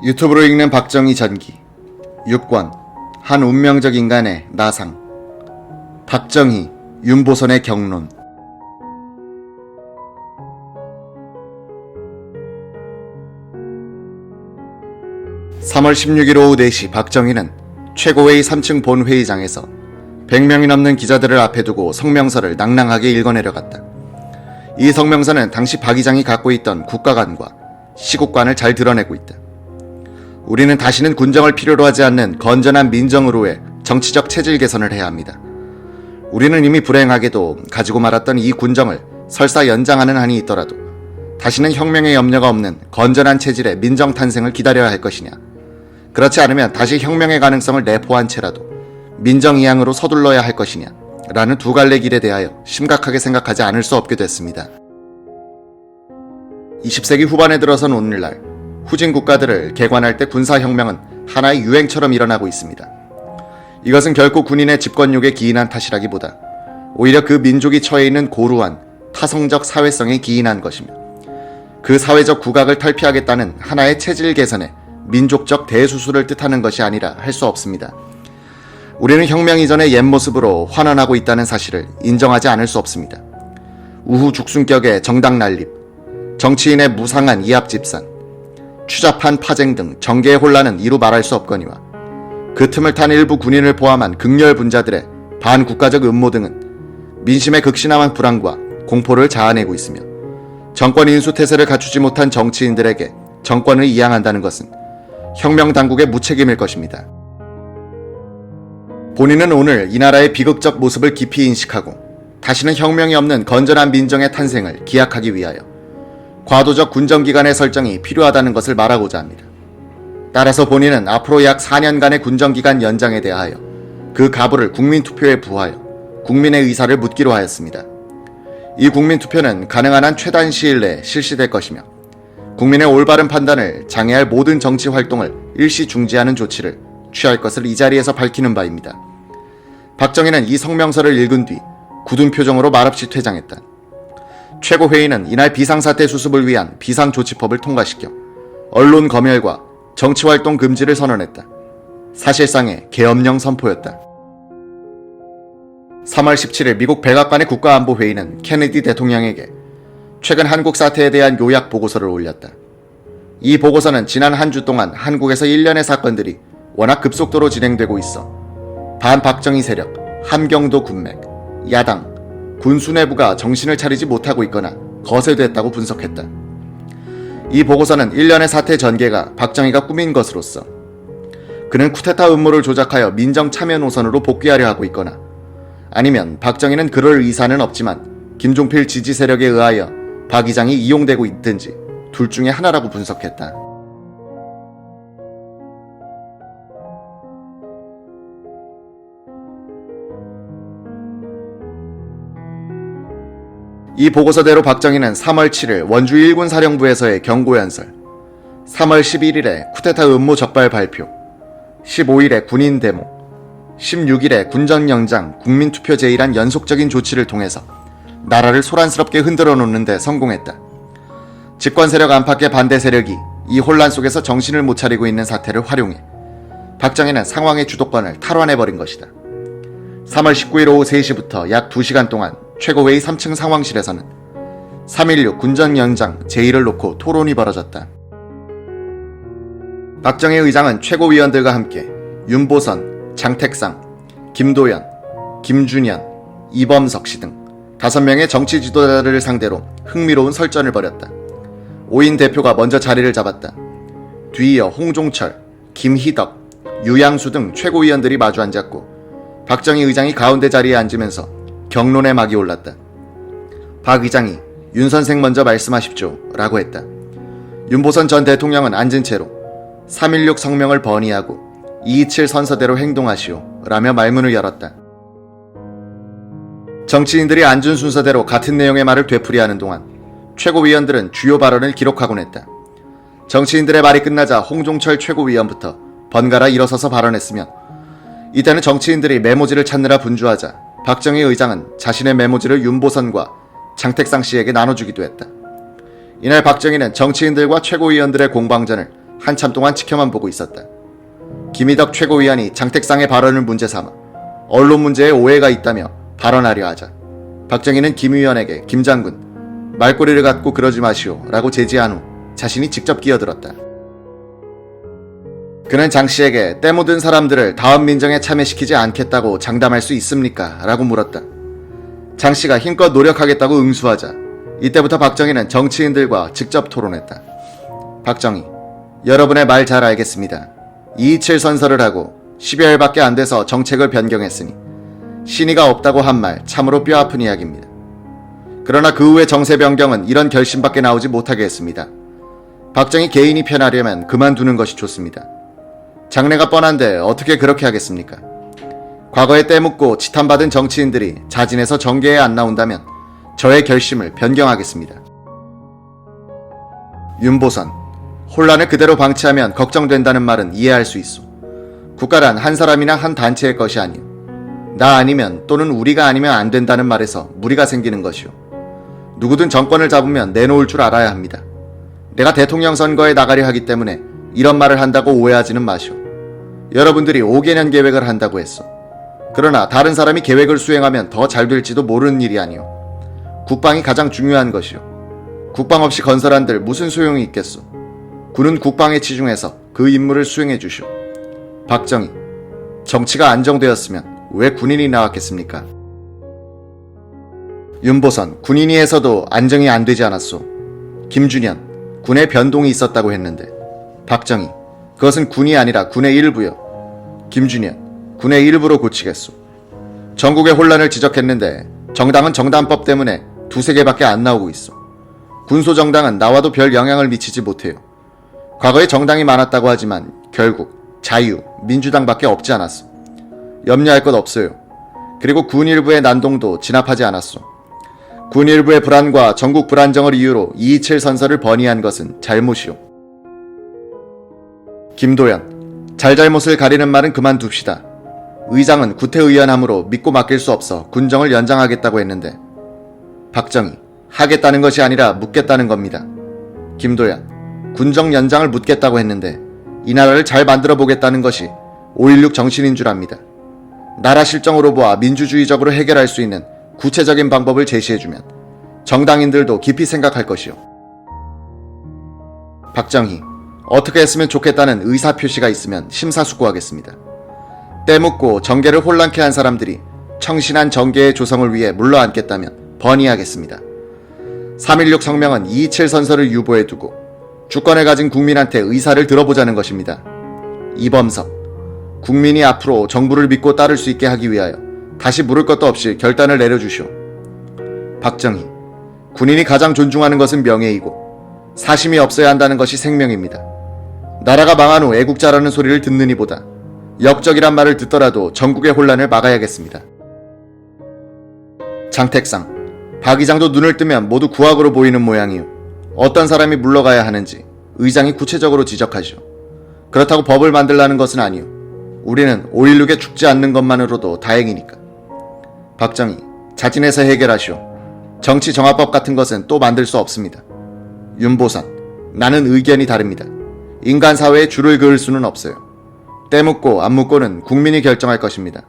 유튜브로 읽는 박정희 전기 6권 한 운명적 인간의 나상 박정희, 윤보선의 경론 3월 16일 오후 4시 박정희는 최고회의 3층 본회의장에서 100명이 넘는 기자들을 앞에 두고 성명서를 낭낭하게 읽어내려갔다. 이 성명서는 당시 박 의장이 갖고 있던 국가관과 시국관을 잘 드러내고 있다. 우리는 다시는 군정을 필요로 하지 않는 건전한 민정으로의 정치적 체질 개선을 해야 합니다. 우리는 이미 불행하게도 가지고 말았던 이 군정을 설사 연장하는 한이 있더라도 다시는 혁명의 염려가 없는 건전한 체질의 민정 탄생을 기다려야 할 것이냐, 그렇지 않으면 다시 혁명의 가능성을 내포한 채라도 민정 이양으로 서둘러야 할 것이냐 라는 두 갈래 길에 대하여 심각하게 생각하지 않을 수 없게 됐습니다. 20세기 후반에 들어선 오늘날 후진 국가들을 개관할 때 군사혁명은 하나의 유행처럼 일어나고 있습니다. 이것은 결코 군인의 집권욕에 기인한 탓이라기보다 오히려 그 민족이 처해 있는 고루한 타성적 사회성에 기인한 것이며 그 사회적 국악을 탈피하겠다는 하나의 체질 개선의 민족적 대수술을 뜻하는 것이 아니라 할 수 없습니다. 우리는 혁명 이전의 옛 모습으로 환원하고 있다는 사실을 인정하지 않을 수 없습니다. 우후죽순격의 정당 난립, 정치인의 무상한 이합집산, 추잡한 파쟁 등 정계의 혼란은 이루 말할 수 없거니와 그 틈을 탄 일부 군인을 포함한 극렬 분자들의 반국가적 음모 등은 민심의 극심한 불안과 공포를 자아내고 있으며 정권 인수태세를 갖추지 못한 정치인들에게 정권을 이양한다는 것은 혁명 당국의 무책임일 것입니다. 본인은 오늘 이 나라의 비극적 모습을 깊이 인식하고 다시는 혁명이 없는 건전한 민정의 탄생을 기약하기 위하여 과도적 군정기간의 설정이 필요하다는 것을 말하고자 합니다. 따라서 본인은 앞으로 약 4년간의 군정기간 연장에 대하여 그 가부를 국민투표에 부하여 국민의 의사를 묻기로 하였습니다. 이 국민투표는 가능한 한 최단 시일 내에 실시될 것이며 국민의 올바른 판단을 장애할 모든 정치 활동을 일시 중지하는 조치를 취할 것을 이 자리에서 밝히는 바입니다. 박정희는 이 성명서를 읽은 뒤 굳은 표정으로 말없이 퇴장했다. 최고회의는 이날 비상사태 수습을 위한 비상조치법을 통과시켜 언론 검열과 정치활동 금지를 선언했다. 사실상의 계엄령 선포였다. 3월 17일 미국 백악관의 국가안보회의는 케네디 대통령에게 최근 한국 사태에 대한 요약 보고서를 올렸다. 이 보고서는 지난 한 주 동안 한국에서 일련의 사건들이 워낙 급속도로 진행되고 있어 반박정희 세력, 함경도 군맥, 야당, 군수 내부가 정신을 차리지 못하고 있거나 거세됐다고 분석했다. 이 보고서는 일련의 사태 전개가 박정희가 꾸민 것으로서 그는 쿠데타 음모를 조작하여 민정 참여 노선으로 복귀하려 하고 있거나 아니면 박정희는 그럴 의사는 없지만 김종필 지지 세력에 의하여 박 의장이 이용되고 있든지 둘 중에 하나라고 분석했다. 이 보고서대로 박정희는 3월 7일 원주 1군 사령부에서의 경고연설, 3월 11일에 쿠데타 음모 적발 발표, 15일에 군인 데모, 16일에 군정영장 국민투표 제의란 연속적인 조치를 통해서 나라를 소란스럽게 흔들어 놓는 데 성공했다. 집권세력 안팎의 반대 세력이 이 혼란 속에서 정신을 못 차리고 있는 사태를 활용해 박정희는 상황의 주도권을 탈환해버린 것이다. 3월 19일 오후 3시부터 약 2시간 동안 최고회의 3층 상황실에서는 3.16 군정연장 제1을 놓고 토론이 벌어졌다. 박정희 의장은 최고위원들과 함께 윤보선, 장택상, 김도연, 김준현, 이범석 씨 등 5명의 정치 지도자들을 상대로 흥미로운 설전을 벌였다. 오인 대표가 먼저 자리를 잡았다. 뒤이어 홍종철, 김희덕, 유양수 등 최고위원들이 마주 앉았고 박정희 의장이 가운데 자리에 앉으면서 경론의 막이 올랐다. 박 의장이 윤 선생 먼저 말씀하십시오 라고 했다. 윤보선 전 대통령은 앉은 채로 3.16 성명을 번의하고 227 선서대로 행동하시오 라며 말문을 열었다. 정치인들이 앉은 순서대로 같은 내용의 말을 되풀이하는 동안 최고위원들은 주요 발언을 기록하곤 했다. 정치인들의 말이 끝나자 홍종철 최고위원부터 번갈아 일어서서 발언했으며 이때는 정치인들이 메모지를 찾느라 분주하자 박정희 의장은 자신의 메모지를 윤보선과 장택상 씨에게 나눠주기도 했다. 이날 박정희는 정치인들과 최고위원들의 공방전을 한참 동안 지켜만 보고 있었다. 김희덕 최고위원이 장택상의 발언을 문제 삼아 언론 문제에 오해가 있다며 발언하려 하자 박정희는 김 의원에게 김 장군 말꼬리를 갖고 그러지 마시오 라고 제지한 후 자신이 직접 끼어들었다. 그는 장 씨에게 때 묻은 사람들을 다음 민정에 참여시키지 않겠다고 장담할 수 있습니까? 라고 물었다. 장 씨가 힘껏 노력하겠다고 응수하자 이때부터 박정희는 정치인들과 직접 토론했다. 박정희, 여러분의 말 잘 알겠습니다. 227 선서를 하고 10여일밖에 안 돼서 정책을 변경했으니 신의가 없다고 한 말 참으로 뼈아픈 이야기입니다. 그러나 그 후에 정세 변경은 이런 결심밖에 나오지 못하게 했습니다. 박정희 개인이 편하려면 그만두는 것이 좋습니다. 장래가 뻔한데 어떻게 그렇게 하겠습니까? 과거에 떼묻고 지탄받은 정치인들이 자진해서 정계에 안 나온다면 저의 결심을 변경하겠습니다. 윤보선, 혼란을 그대로 방치하면 걱정된다는 말은 이해할 수 있어. 국가란 한 사람이나 한 단체의 것이 아니오. 나 아니면 또는 우리가 아니면 안 된다는 말에서 무리가 생기는 것이오. 누구든 정권을 잡으면 내놓을 줄 알아야 합니다. 내가 대통령 선거에 나가려 하기 때문에 이런 말을 한다고 오해하지는 마시오. 여러분들이 5개년 계획을 한다고 했어. 그러나 다른 사람이 계획을 수행하면 더 잘 될지도 모르는 일이 아니오. 국방이 가장 중요한 것이오. 국방 없이 건설한들 무슨 소용이 있겠소. 군은 국방에 치중해서 그 임무를 수행해 주시오. 박정희, 정치가 안정되었으면 왜 군인이 나왔겠습니까? 윤보선, 군인이 해서도 안정이 안 되지 않았소. 김준현, 군의 변동이 있었다고 했는데. 박정희, 그것은 군이 아니라 군의 일부요. 김준현, 군의 일부로 고치겠소. 전국의 혼란을 지적했는데 정당은 정당법 때문에 두세 개밖에 안 나오고 있어. 군소정당은 나와도 별 영향을 미치지 못해요. 과거에 정당이 많았다고 하지만 결국 자유, 민주당밖에 없지 않았어. 염려할 것 없어요. 그리고 군 일부의 난동도 진압하지 않았어. 군 일부의 불안과 전국 불안정을 이유로 227 선서를 번의한 것은 잘못이요. 김도연, 잘잘못을 가리는 말은 그만둡시다. 의장은 구태의원함으로 믿고 맡길 수 없어 군정을 연장하겠다고 했는데. 박정희, 하겠다는 것이 아니라 묻겠다는 겁니다. 김도연, 군정 연장을 묻겠다고 했는데 이 나라를 잘 만들어 보겠다는 것이 5.16 정신인 줄 압니다. 나라 실정으로 보아 민주주의적으로 해결할 수 있는 구체적인 방법을 제시해주면 정당인들도 깊이 생각할 것이요. 박정희, 어떻게 했으면 좋겠다는 의사표시가 있으면 심사숙고하겠습니다. 때묻고 정계를 혼란케 한 사람들이 청신한 정계의 조성을 위해 물러앉겠다면 번의하겠습니다. 3.16 성명은 227 선서를 유보해 두고 주권을 가진 국민한테 의사를 들어보자는 것입니다. 이범석, 국민이 앞으로 정부를 믿고 따를 수 있게 하기 위하여 다시 물을 것도 없이 결단을 내려주시오. 박정희, 군인이 가장 존중하는 것은 명예이고 사심이 없어야 한다는 것이 생명입니다. 나라가 망한 후 애국자라는 소리를 듣는 이보다 역적이란 말을 듣더라도 전국의 혼란을 막아야겠습니다. 장택상, 박 의장도 눈을 뜨면 모두 구악으로 보이는 모양이요. 어떤 사람이 물러가야 하는지 의장이 구체적으로 지적하시오. 그렇다고 법을 만들라는 것은 아니오. 우리는 5.16에 죽지 않는 것만으로도 다행이니까. 박정희, 자진해서 해결하시오. 정치정화법 같은 것은 또 만들 수 없습니다. 윤보선, 나는 의견이 다릅니다. 인간 사회에 줄을 그을 수는 없어요. 때묻고 안 묻고는 국민이 결정할 것입니다.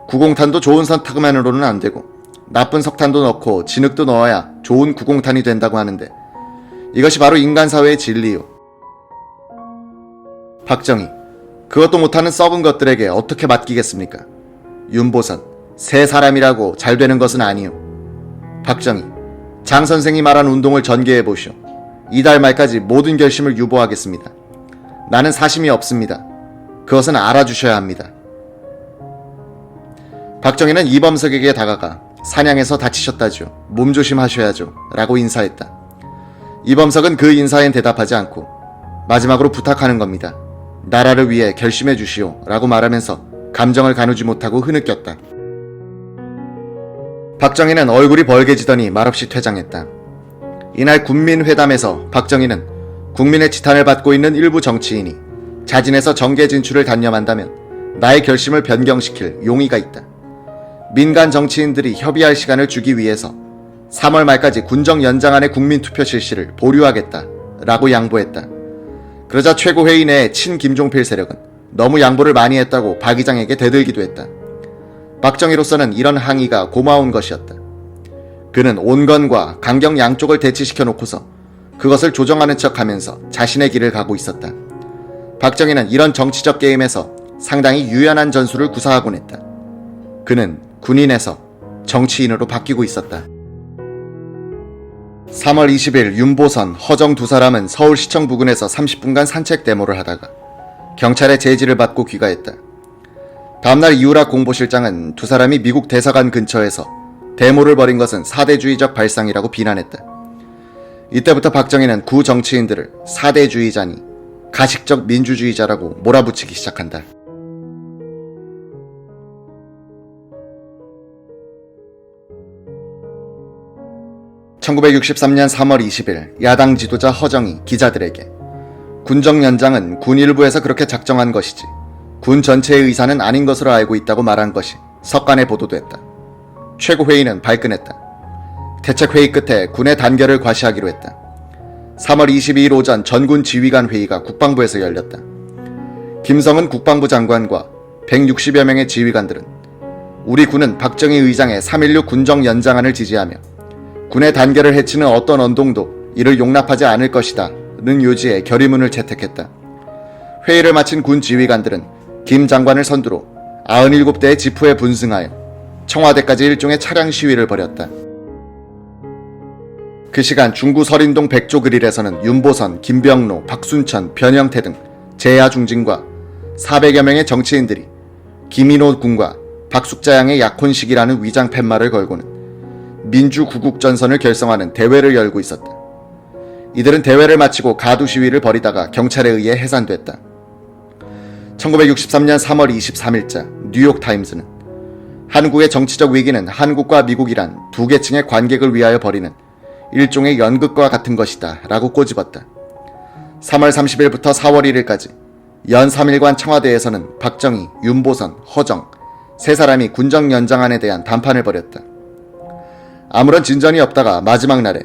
구공탄도 좋은 선택만으로는 안 되고 나쁜 석탄도 넣고 진흙도 넣어야 좋은 구공탄이 된다고 하는데 이것이 바로 인간 사회의 진리요. 박정희, 그것도 못하는 썩은 것들에게 어떻게 맡기겠습니까? 윤보선, 새 사람이라고 잘 되는 것은 아니요. 박정희, 장 선생이 말한 운동을 전개해 보시오. 이달 말까지 모든 결심을 유보하겠습니다. 나는 사심이 없습니다. 그것은 알아주셔야 합니다. 박정희는 이범석에게 다가가 사냥에서 다치셨다죠. 몸조심하셔야죠. 라고 인사했다. 이범석은 그 인사엔 대답하지 않고 마지막으로 부탁하는 겁니다. 나라를 위해 결심해 주시오. 라고 말하면서 감정을 가누지 못하고 흐느꼈다. 박정희는 얼굴이 벌개지더니 말없이 퇴장했다. 이날 군민회담에서 박정희는 국민의 지탄을 받고 있는 일부 정치인이 자진해서 정계 진출을 단념한다면 나의 결심을 변경시킬 용의가 있다. 민간 정치인들이 협의할 시간을 주기 위해서 3월 말까지 군정 연장 안의 국민투표 실시를 보류하겠다 라고 양보했다. 그러자 최고회의 내 친김종필 세력은 너무 양보를 많이 했다고 박 의장에게 대들기도 했다. 박정희로서는 이런 항의가 고마운 것이었다. 그는 온건과 강경 양쪽을 대치시켜 놓고서 그것을 조정하는 척하면서 자신의 길을 가고 있었다. 박정희는 이런 정치적 게임에서 상당히 유연한 전술을 구사하곤 했다. 그는 군인에서 정치인으로 바뀌고 있었다. 3월 20일 윤보선, 허정 두 사람은 서울시청 부근에서 30분간 산책 데모를 하다가 경찰의 제지를 받고 귀가했다. 다음날 이우락 공보실장은 두 사람이 미국 대사관 근처에서 데모를 벌인 것은 사대주의적 발상이라고 비난했다. 이때부터 박정희는 구 정치인들을 사대주의자니 가식적 민주주의자라고 몰아붙이기 시작한다. (1963년 3월 20일) 야당 지도자 허정이 기자들에게 군정 연장은 군 일부에서 그렇게 작정한 것이지 군 전체의 의사는 아닌 것으로 알고 있다고 말한 것이 석간에 보도됐다. 최고회의는 발끈했다. 대책회의 끝에 군의 단결을 과시하기로 했다. 3월 22일 오전 전군 지휘관 회의가 국방부에서 열렸다. 김성은 국방부 장관과 160여 명의 지휘관들은 우리 군은 박정희 의장의 3.16 군정 연장안을 지지하며 군의 단결을 해치는 어떤 언동도 이를 용납하지 않을 것이다 는 요지의 결의문을 채택했다. 회의를 마친 군 지휘관들은 김 장관을 선두로 97대의 지프에 분승하여 청와대까지 일종의 차량 시위를 벌였다. 그 시간 중구 설인동 백조그릴에서는 윤보선, 김병로, 박순천, 변형태 등 재야 중진과 400여 명의 정치인들이 김인호 군과 박숙자 양의 약혼식이라는 위장 팻말을 걸고는 민주구국전선을 결성하는 대회를 열고 있었다. 이들은 대회를 마치고 가두 시위를 벌이다가 경찰에 의해 해산됐다. 1963년 3월 23일자 뉴욕타임스는 한국의 정치적 위기는 한국과 미국이란 두 계층의 관객을 위하여 벌이는 일종의 연극과 같은 것이다 라고 꼬집었다. 3월 30일부터 4월 1일까지 연 3일간 청와대에서는 박정희, 윤보선, 허정 세 사람이 군정 연장안에 대한 담판을 벌였다. 아무런 진전이 없다가 마지막 날에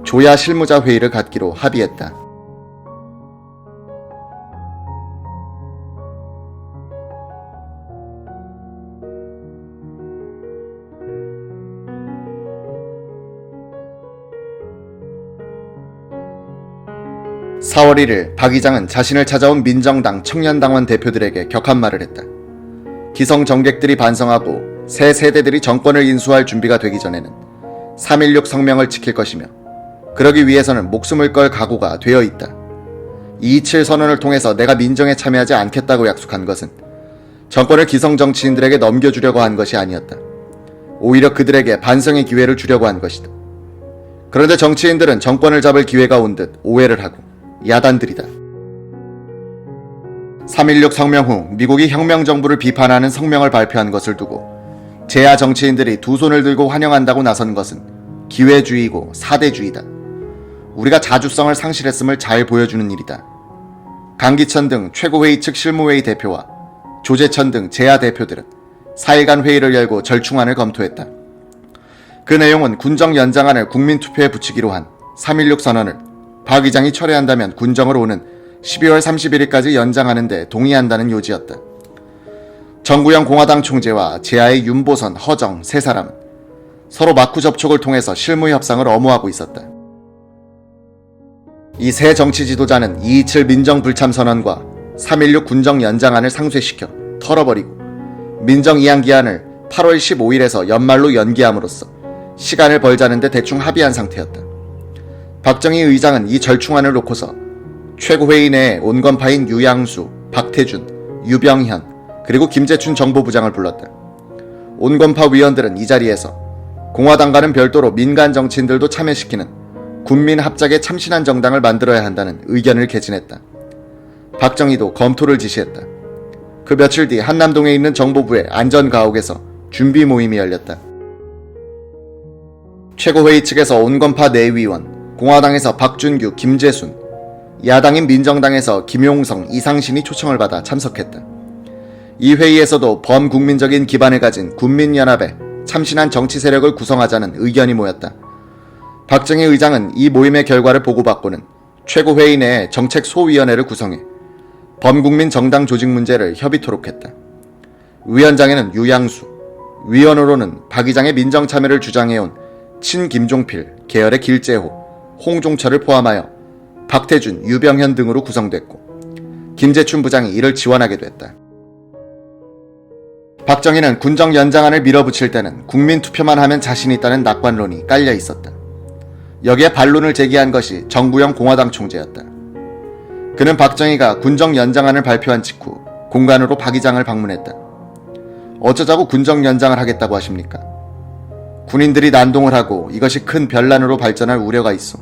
조야 실무자 회의를 갖기로 합의했다. (4월 1일) 박 의장은 자신을 찾아온 민정당 청년당원 대표들에게 격한 말을 했다. 기성 정객들이 반성하고 새 세대들이 정권을 인수할 준비가 되기 전에는 3.16 성명을 지킬 것이며 그러기 위해서는 목숨을 걸 각오가 되어 있다. 2.27 선언을 통해서 내가 민정에 참여하지 않겠다고 약속한 것은 정권을 기성 정치인들에게 넘겨주려고 한 것이 아니었다. 오히려 그들에게 반성의 기회를 주려고 한 것이다. 그런데 정치인들은 정권을 잡을 기회가 온 듯 오해를 하고 야단들이다. 3.16 성명 후 미국이 혁명정부를 비판하는 성명을 발표한 것을 두고 재야 정치인들이 두 손을 들고 환영한다고 나선 것은 기회주의고 사대주의다. 우리가 자주성을 상실했음을 잘 보여주는 일이다. 강기천 등 최고회의 측 실무회의 대표와 조재천 등 재야 대표들은 4일간 회의를 열고 절충안을 검토했다. 그 내용은 군정 연장안을 국민투표에 붙이기로 한 3.16 선언을 박 의장이 철회한다면 군정으로 오는 12월 31일까지 연장하는 데 동의한다는 요지였다. 정구영 공화당 총재와 재야의 윤보선, 허정 세 사람은 서로 막후 접촉을 통해서 실무 협상을 엄호하고 있었다. 이 세 정치 지도자는 2.27 민정불참선언과 3.16 군정 연장안을 상쇄시켜 털어버리고 민정 이양기한을 8월 15일에서 연말로 연기함으로써 시간을 벌자는 데 대충 합의한 상태였다. 박정희 의장은 이 절충안을 놓고서 최고회의 내에 온건파인 유양수, 박태준, 유병현, 그리고 김재춘 정보부장을 불렀다. 온건파 위원들은 이 자리에서 공화당과는 별도로 민간 정치인들도 참여시키는 군민 합작에 참신한 정당을 만들어야 한다는 의견을 개진했다. 박정희도 검토를 지시했다. 그 며칠 뒤 한남동에 있는 정보부의 안전가옥에서 준비 모임이 열렸다. 최고회의 측에서 온건파 내위원, 공화당에서 박준규, 김재순, 야당인 민정당에서 김용성, 이상신이 초청을 받아 참석했다. 이 회의에서도 범국민적인 기반을 가진 군민연합의 참신한 정치 세력을 구성하자는 의견이 모였다. 박정희 의장은 이 모임의 결과를 보고받고는 최고회의 내 정책소위원회를 구성해 범국민 정당 조직 문제를 협의토록 했다. 위원장에는 유양수, 위원으로는 박 의장의 민정참여를 주장해온 친김종필, 계열의 길재호, 홍종철을 포함하여 박태준, 유병현 등으로 구성됐고 김재춘 부장이 이를 지원하게 됐다. 박정희는 군정 연장안을 밀어붙일 때는 국민투표만 하면 자신이 있다는 낙관론이 깔려 있었다. 여기에 반론을 제기한 것이 정구영 공화당 총재였다. 그는 박정희가 군정 연장안을 발표한 직후 공간으로 박 의장을 방문했다. 어쩌자고 군정 연장을 하겠다고 하십니까? 군인들이 난동을 하고 이것이 큰 변란으로 발전할 우려가 있어.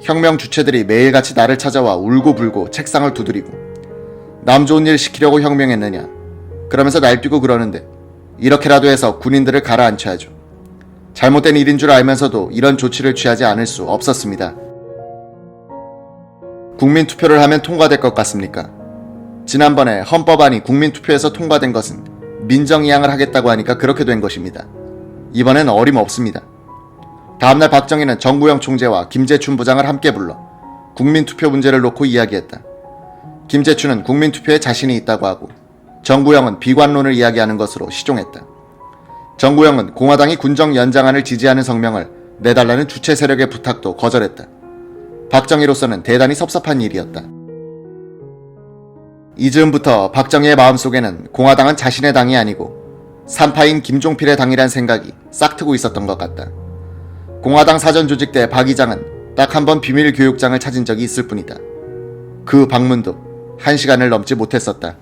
혁명 주체들이 매일같이 나를 찾아와 울고불고 책상을 두드리고 남 좋은 일 시키려고 혁명했느냐 그러면서 날뛰고 그러는데 이렇게라도 해서 군인들을 가라앉혀야죠. 잘못된 일인 줄 알면서도 이런 조치를 취하지 않을 수 없었습니다. 국민투표를 하면 통과될 것 같습니까? 지난번에 헌법안이 국민투표에서 통과된 것은 민정이양을 하겠다고 하니까 그렇게 된 것입니다. 이번엔 어림없습니다. 다음날 박정희는 정구영 총재와 김재춘 부장을 함께 불러 국민투표 문제를 놓고 이야기했다. 김재춘은 국민투표에 자신이 있다고 하고 정구영은 비관론을 이야기하는 것으로 시종했다. 정구영은 공화당이 군정 연장안을 지지하는 성명을 내달라는 주체 세력의 부탁도 거절했다. 박정희로서는 대단히 섭섭한 일이었다. 이즈음부터 박정희의 마음속에는 공화당은 자신의 당이 아니고 산파인 김종필의 당이란 생각이 싹트고 있었던 것 같다. 공화당 사전조직 때 박 의장은 딱 한 번 비밀교육장을 찾은 적이 있을 뿐이다. 그 방문도 1시간을 넘지 못했었다.